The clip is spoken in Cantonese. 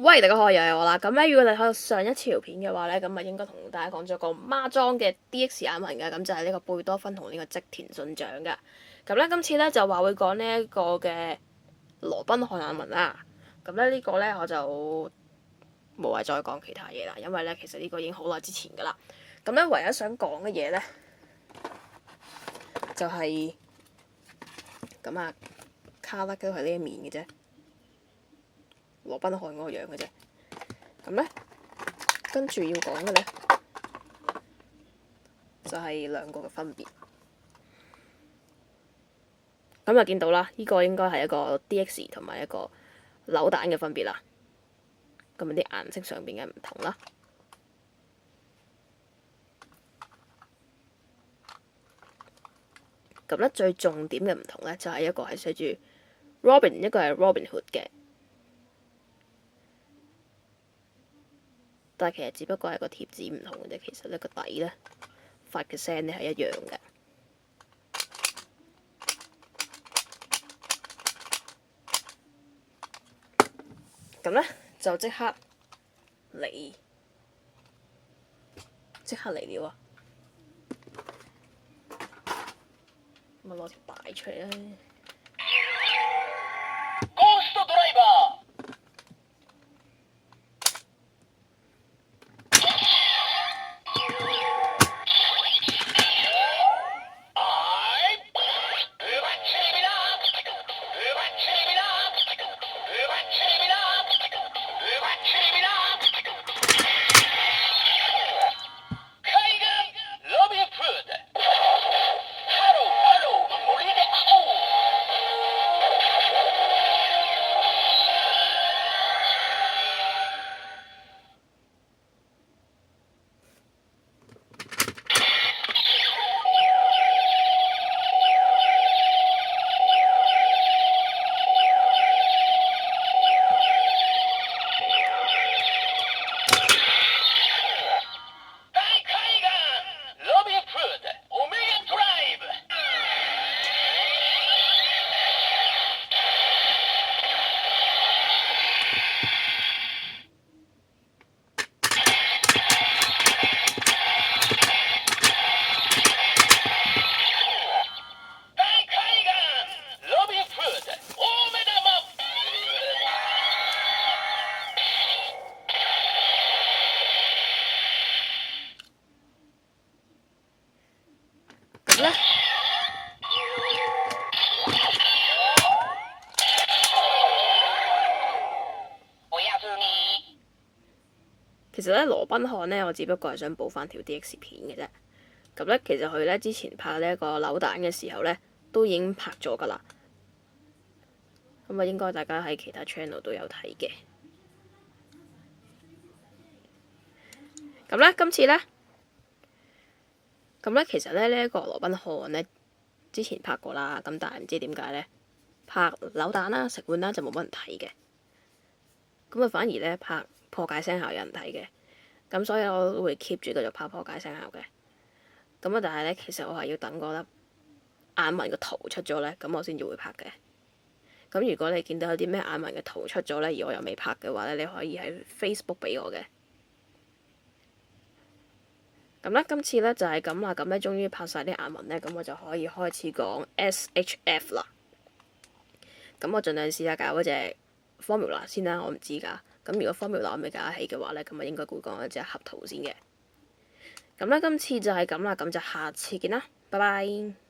喂，大家好，又係我啦。咁咧，如果你睇到上一條片嘅話咧，咁啊應該同大家講咗個孖裝嘅 DX 眼紋嘅，咁就係呢個貝多芬同呢個織田信長嘅。咁咧今次咧就話會講呢一個嘅羅賓漢眼紋啦。咁咧呢個咧我就無謂再講其他嘢啦，因為咧其實呢個已經好耐之前噶啦。咁咧唯一想講嘅嘢咧就係咁啊，卡勒都係呢一面嘅啫。羅賓漢嗰個樣嘅啫，咁咧跟住要講嘅咧就係兩個嘅分別。咁就見到啦，呢個應該係一個 DX 同埋一個扭蛋嘅分別啦。咁啲顏色上邊嘅唔同啦。咁咧最重點嘅唔同咧就係一個係寫住 Robin， 一個係 Robin Hood 嘅。但係其實只不過係個貼紙唔同嘅啫，其實呢個底咧發嘅聲咧係一樣嘅。咁咧就即刻嚟了啊！咁啊攞條帶出嚟啦。咧，其實咧羅賓漢咧，我只不過係想補翻條 DX 片嘅啫。咁咧，其實佢咧之前拍呢一個扭蛋嘅時候咧，都已經拍咗噶啦。咁啊，應該大家喺其他 channel 都有睇嘅。咁咧，今次咧。咁咧，其實咧呢一個羅賓漢咧，之前拍過啦，咁但係唔知點解咧，拍扭蛋啦、食玩啦就冇乜人睇嘅。咁啊，反而咧拍破解聲效有人睇嘅。咁所以我都會 keep 住繼續拍破解聲效嘅。咁啊，但係咧，其實我係要等嗰粒眼紋嘅圖出咗咧，咁我先至會拍嘅。咁如果你見到有啲咩眼紋嘅圖出咗咧，而我又未拍嘅話咧，你可以喺 Facebook 俾我嘅。咁咧，今次咧就係咁啦，咁咧終於拍晒啲眼紋咧，咁我就可以開始講 SHF 啦。咁我盡量試下搞嗰隻 Formula 先啦，我唔知㗎。咁如果 Formula 我未搞得起嘅話咧，咁啊應該會講一隻合圖先嘅。咁咧今次就係咁啦，咁就下次見啦，拜拜。